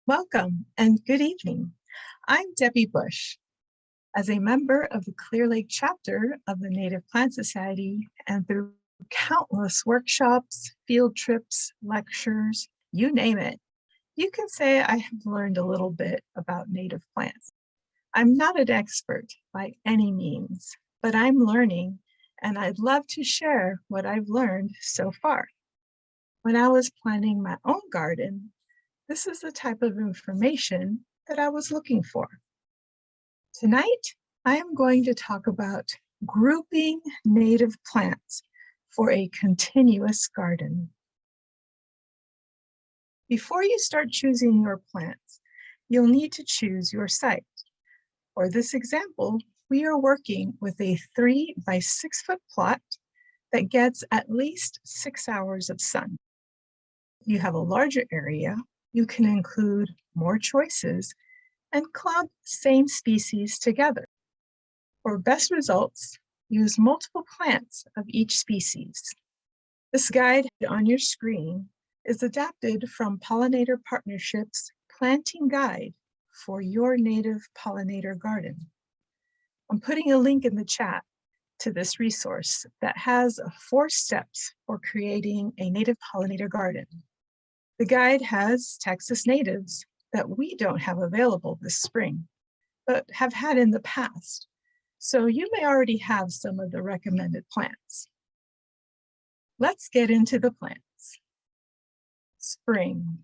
Welcome and good evening. I'm Debbie Bush. As a member of the Clear Lake chapter of the Native Plant Society and through countless workshops, field trips, lectures, you name it, you can say I have learned a little bit about native plants. I'm not an expert by any means, but I'm learning and I'd love to share what I've learned so far. When I was planning my own garden, this is the type of information that I was looking for. Tonight, I am going to talk about grouping native plants for a continuous garden. Before you start choosing your plants, you'll need to choose your site. For this example, we are working with a 3 by 6 foot plot that gets at least 6 hours of sun. If you have a larger area, you can include more choices and club same species together. For best results, use multiple plants of each species. This guide on your screen is adapted from Pollinator Partnership's Planting Guide for your native pollinator garden. I'm putting a link in the chat to this resource that has 4 steps for creating a native pollinator garden. The guide has Texas natives that we don't have available this spring, but have had in the past. So you may already have some of the recommended plants. Let's get into the plants. Spring.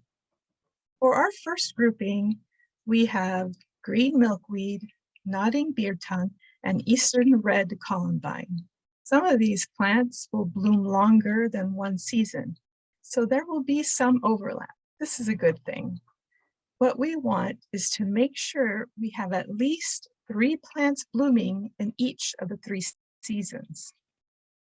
For our first grouping, we have green milkweed, nodding beard tongue, and eastern red columbine. Some of these plants will bloom longer than one season, so there will be some overlap. This is a good thing. What we want is to make sure we have at least 3 plants blooming in each of the 3 seasons.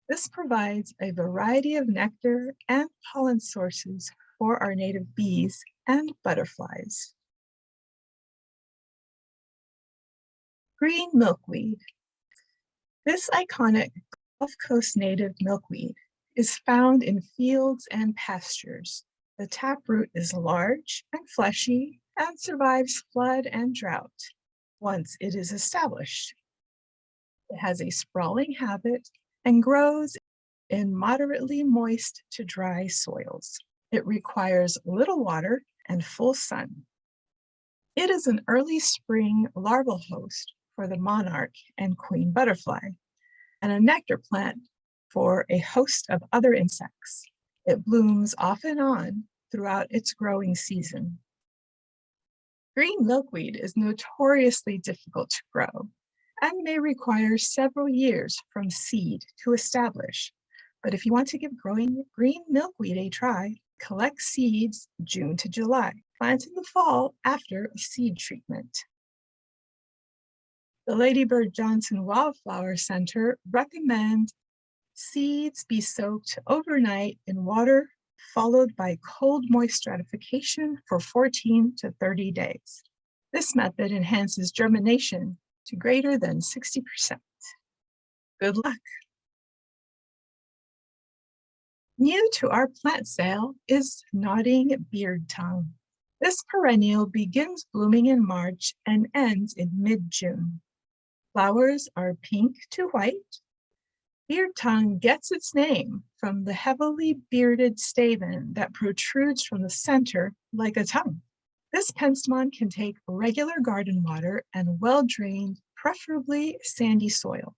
This provides a variety of nectar and pollen sources for our native bees and butterflies. Green milkweed. This iconic Gulf Coast native milkweed is found in fields and pastures. The taproot is large and fleshy and survives flood and drought once it is established. It has a sprawling habit and grows in moderately moist to dry soils. It requires little water and full sun. It is an early spring larval host for the monarch and queen butterfly, and a nectar plant for a host of other insects. It blooms off and on throughout its growing season. Green milkweed is notoriously difficult to grow and may require several years from seed to establish. But if you want to give growing green milkweed a try, collect seeds June to July. Plant in the fall after a seed treatment. The Ladybird Johnson Wildflower Center recommends seeds be soaked overnight in water, followed by cold moist stratification for 14 to 30 days. This method enhances germination to greater than 60%. Good luck. New to our plant sale is nodding beard tongue. This perennial begins blooming in March and ends in mid-June. Flowers are pink to white. Beard tongue gets its name from the heavily bearded stamen that protrudes from the center like a tongue. This penstemon can take regular garden water and well-drained, preferably sandy soil.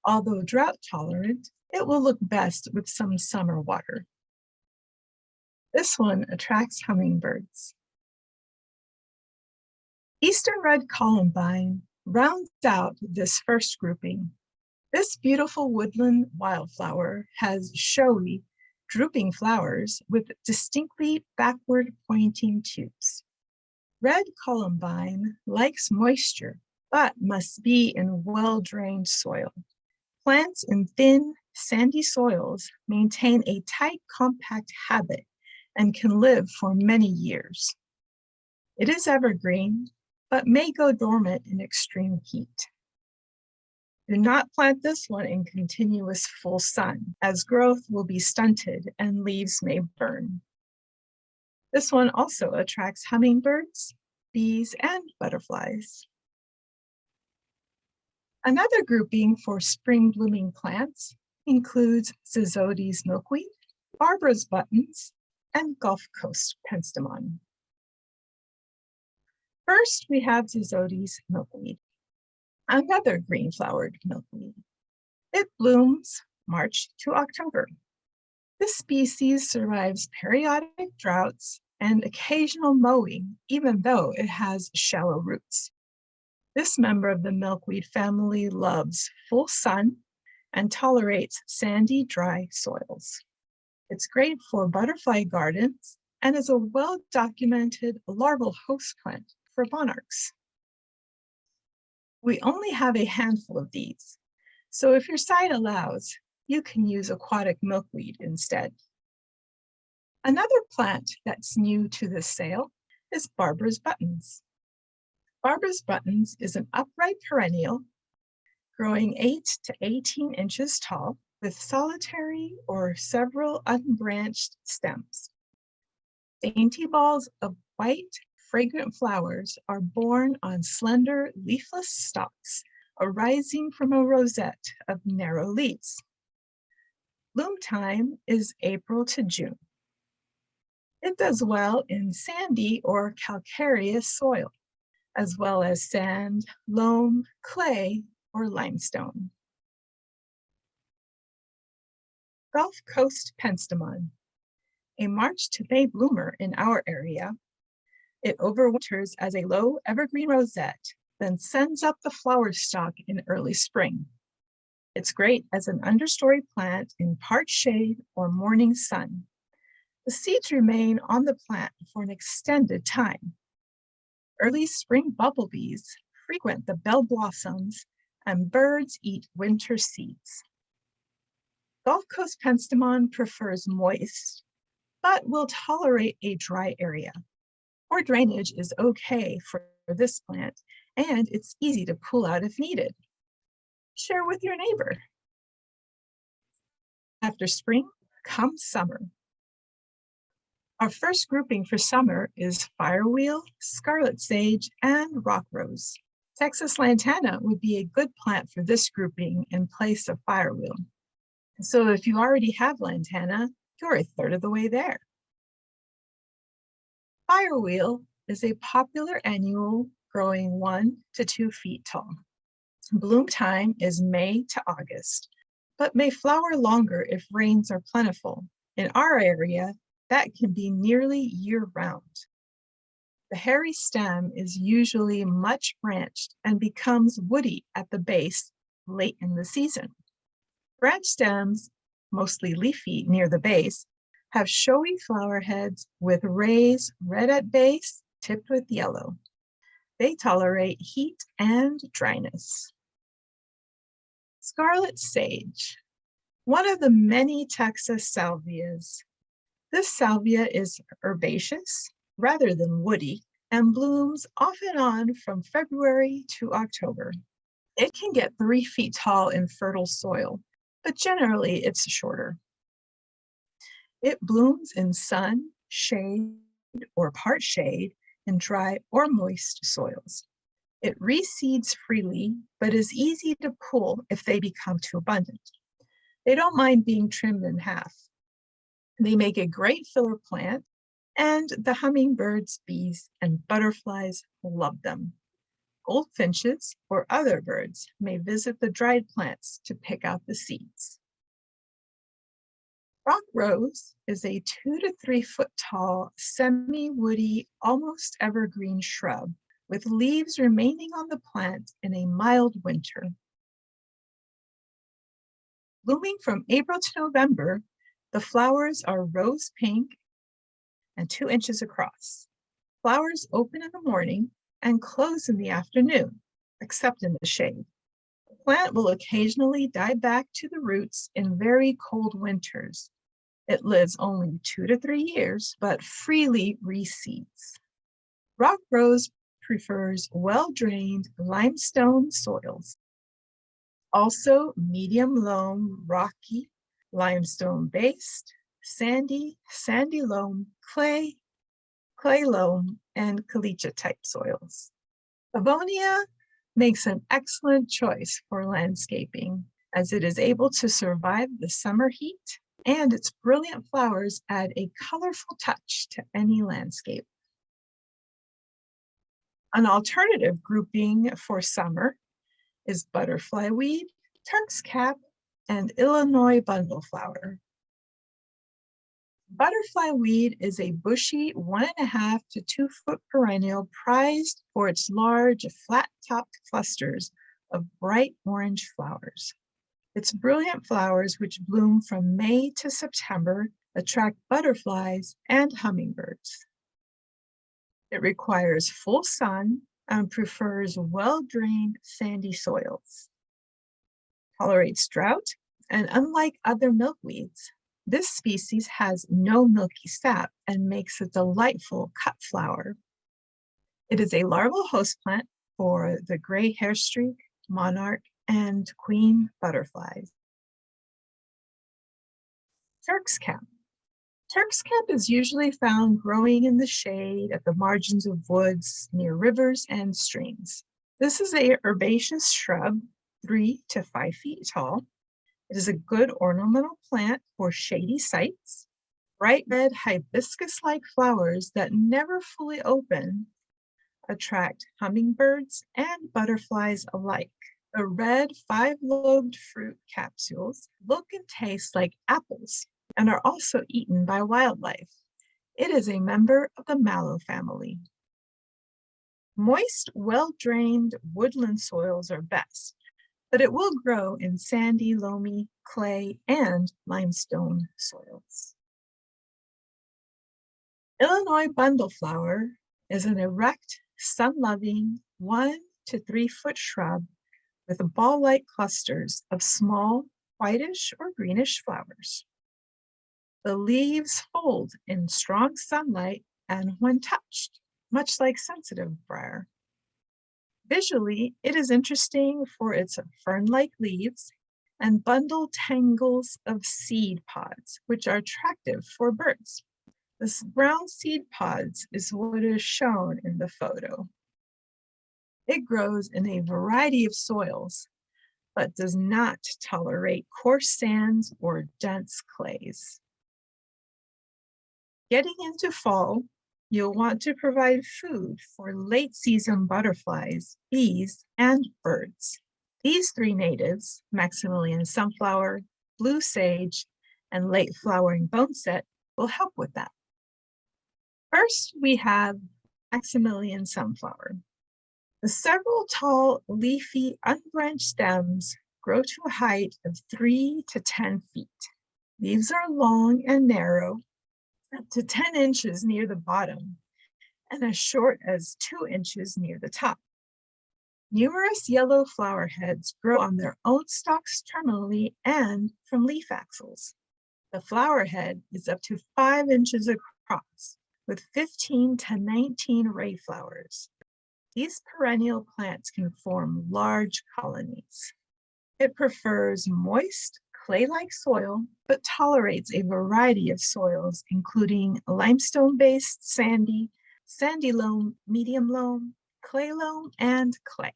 Although drought tolerant, it will look best with some summer water. This one attracts hummingbirds. Eastern red columbine rounds out this first grouping. This beautiful woodland wildflower has showy, drooping flowers with distinctly backward pointing tubes. Red columbine likes moisture, but must be in well-drained soil. Plants in thin, sandy soils maintain a tight, compact habit and can live for many years. It is evergreen, but may go dormant in extreme heat. Do not plant this one in continuous full sun, as growth will be stunted and leaves may burn. This one also attracts hummingbirds, bees, and butterflies. Another grouping for spring blooming plants includes Zizotes milkweed, Barbara's buttons, and Gulf Coast penstemon. First, we have Zizotes milkweed, another green-flowered milkweed. It blooms March to October. This species survives periodic droughts and occasional mowing, even though it has shallow roots. This member of the milkweed family loves full sun and tolerates sandy, dry soils. It's great for butterfly gardens and is a well-documented larval host plant for monarchs. We only have a handful of these, so if your site allows, you can use aquatic milkweed instead. Another plant that's new to this sale is Barbara's buttons. Barbara's buttons is an upright perennial growing 8 to 18 inches tall with solitary or several unbranched stems. Dainty balls of white, fragrant flowers are borne on slender, leafless stalks arising from a rosette of narrow leaves. Bloom time is April to June. It does well in sandy or calcareous soil, as well as sand, loam, clay, or limestone. Gulf Coast penstemon, a March to May bloomer in our area. It overwinters as a low evergreen rosette, then sends up the flower stalk in early spring. It's great as an understory plant in part shade or morning sun. The seeds remain on the plant for an extended time. Early spring bumblebees frequent the bell blossoms and birds eat winter seeds. Gulf Coast penstemon prefers moist, but will tolerate a dry area. Poor drainage is okay for this plant, and it's easy to pull out if needed. Share with your neighbor. After spring comes summer. Our first grouping for summer is firewheel, scarlet sage, and rock rose. Texas lantana would be a good plant for this grouping in place of firewheel. So if you already have lantana, you're a third of the way there. Firewheel is a popular annual growing 1 to 2 feet tall. Bloom time is May to August, but may flower longer if rains are plentiful. In our area, that can be nearly year-round. The hairy stem is usually much branched and becomes woody at the base late in the season. Branch stems, mostly leafy near the base, have showy flower heads with rays red at base, tipped with yellow. They tolerate heat and dryness. Scarlet sage, one of the many Texas salvias. This salvia is herbaceous rather than woody and blooms off and on from February to October. It can get 3 feet tall in fertile soil, but generally it's shorter. It blooms in sun, shade, or part shade in dry or moist soils. It reseeds freely, but is easy to pull if they become too abundant. They don't mind being trimmed in half. They make a great filler plant, and the hummingbirds, bees, and butterflies love them. Goldfinches or other birds may visit the dried plants to pick out the seeds. Rock rose is a 2 to 3 foot tall, semi-woody, almost evergreen shrub with leaves remaining on the plant in a mild winter. Blooming from April to November, the flowers are rose pink and 2 inches across. Flowers open in the morning and close in the afternoon, except in the shade. The plant will occasionally die back to the roots in very cold winters. It lives only 2 to 3 years, but freely reseeds. Rock rose prefers well-drained limestone soils. Also medium loam, rocky, limestone based, sandy loam, clay, clay loam, and caliche type soils. Livonia makes an excellent choice for landscaping as it is able to survive the summer heat, and its brilliant flowers add a colorful touch to any landscape. An alternative grouping for summer is butterfly weed, Turk's cap, and Illinois bundleflower. Butterfly weed is a bushy 1.5 to 2 foot perennial prized for its large, flat-topped clusters of bright orange flowers. Its brilliant flowers, which bloom from May to September, attract butterflies and hummingbirds. It requires full sun and prefers well-drained sandy soils. Tolerates drought, and unlike other milkweeds, this species has no milky sap and makes a delightful cut flower. It is a larval host plant for the gray hairstreak, monarch, and queen butterflies. Turk's cap. Turk's cap is usually found growing in the shade at the margins of woods near rivers and streams. This is an herbaceous shrub, 3 to 5 feet tall. It is a good ornamental plant for shady sites. Bright red hibiscus-like flowers that never fully open attract hummingbirds and butterflies alike. The red 5-lobed fruit capsules look and taste like apples and are also eaten by wildlife. It is a member of the mallow family. Moist, well-drained woodland soils are best, but it will grow in sandy, loamy, clay, and limestone soils. Illinois bundleflower is an erect, sun-loving 1 to 3 foot shrub with ball-like clusters of small, whitish or greenish flowers. The leaves fold in strong sunlight and when touched, much like sensitive briar. Visually, it is interesting for its fern-like leaves and bundled tangles of seed pods, which are attractive for birds. This brown seed pods is what is shown in the photo. It grows in a variety of soils, but does not tolerate coarse sands or dense clays. Getting into fall, you'll want to provide food for late season butterflies, bees, and birds. These 3 natives, Maximilian sunflower, blue sage, and late flowering boneset, will help with that. First, we have Maximilian sunflower. The several tall, leafy, unbranched stems grow to a height of 3 to 10 feet. Leaves are long and narrow, up to 10 inches near the bottom, and as short as 2 inches near the top. Numerous yellow flower heads grow on their own stalks terminally and from leaf axils. The flower head is up to 5 inches across, with 15 to 19 ray flowers. These perennial plants can form large colonies. It prefers moist, clay-like soil, but tolerates a variety of soils, including limestone-based sandy, sandy loam, medium loam, clay loam, and clay.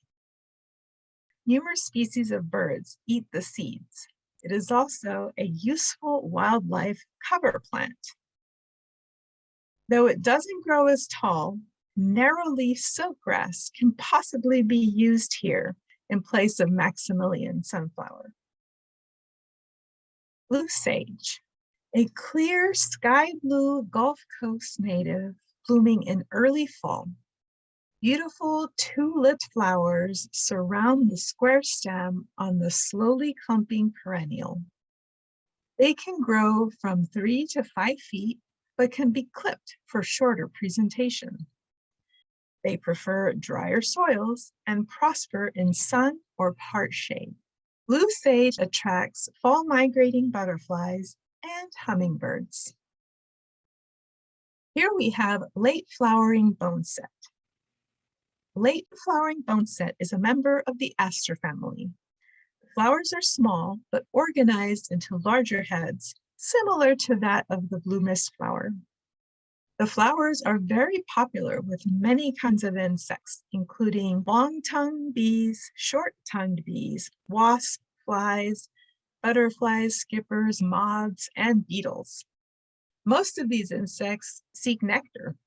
Numerous species of birds eat the seeds. It is also a useful wildlife cover plant. Though it doesn't grow as tall, narrow-leaf silkgrass can possibly be used here in place of Maximilian sunflower. Blue sage, a clear sky blue Gulf Coast native blooming in early fall. Beautiful 2-lipped flowers surround the square stem on the slowly clumping perennial. They can grow from 3 to 5 feet, but can be clipped for shorter presentation. They prefer drier soils and prosper in sun or part shade. Blue sage attracts fall migrating butterflies and hummingbirds. Here we have late flowering boneset. Late flowering boneset is a member of the aster family. The flowers are small but organized into larger heads, similar to that of the blue mist flower. The flowers are very popular with many kinds of insects, including long-tongued bees, short-tongued bees, wasps, flies, butterflies, skippers, moths, and beetles. Most of these insects seek nectar,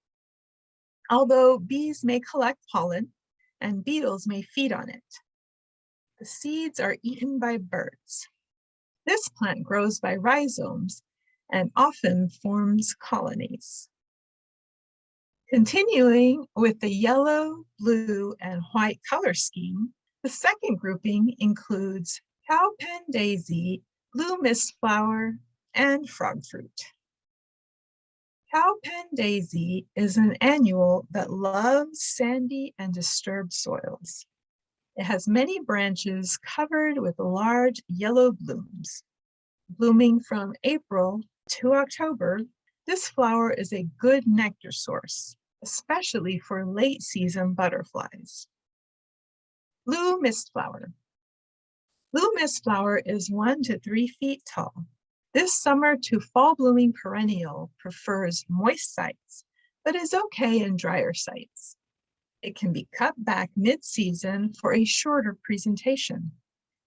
although bees may collect pollen and beetles may feed on it. The seeds are eaten by birds. This plant grows by rhizomes and often forms colonies. Continuing with the yellow, blue, and white color scheme, the second grouping includes cowpen daisy, blue mistflower, and frogfruit. Cowpen daisy is an annual that loves sandy and disturbed soils. It has many branches covered with large yellow blooms. Blooming from April to October, this flower is a good nectar source, especially for late-season butterflies. Blue mistflower. Blue mistflower is 1 to 3 feet tall. This summer to fall blooming perennial prefers moist sites, but is okay in drier sites. It can be cut back mid-season for a shorter presentation.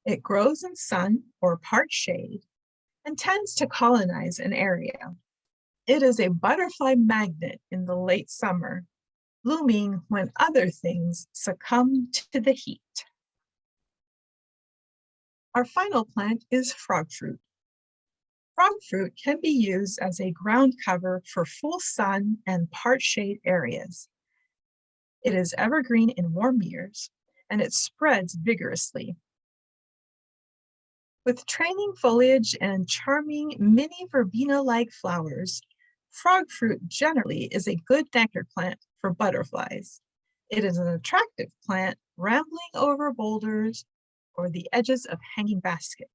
It grows in sun or part shade and tends to colonize an area. It is a butterfly magnet in the late summer, blooming when other things succumb to the heat. Our final plant is frogfruit. Frogfruit can be used as a ground cover for full sun and part shade areas. It is evergreen in warm years, and it spreads vigorously. With trailing foliage and charming mini verbena-like flowers, frogfruit generally is a good nectar plant for butterflies. It is an attractive plant rambling over boulders or the edges of hanging baskets.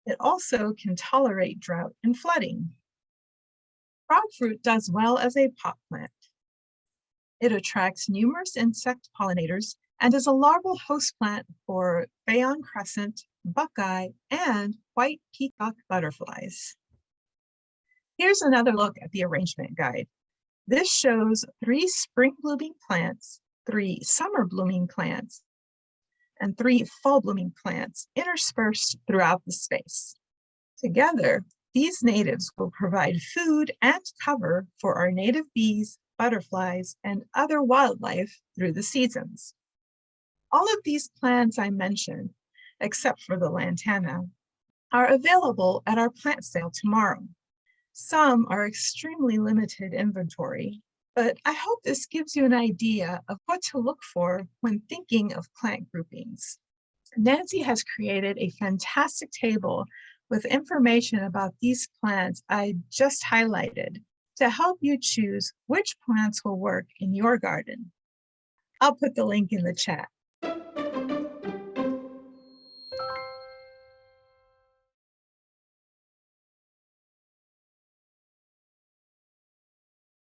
It also can tolerate drought and flooding. Frogfruit does well as a pot plant. It attracts numerous insect pollinators and is a larval host plant for Phaon crescent, buckeye, and white peacock butterflies. Here's another look at the arrangement guide. This shows 3 spring blooming plants, 3 summer blooming plants, and 3 fall blooming plants interspersed throughout the space. Together, these natives will provide food and cover for our native bees, butterflies, and other wildlife through the seasons. All of these plants I mentioned, except for the lantana, are available at our plant sale tomorrow. Some are extremely limited inventory, but I hope this gives you an idea of what to look for when thinking of plant groupings. Nancy has created a fantastic table with information about these plants I just highlighted to help you choose which plants will work in your garden. I'll put the link in the chat.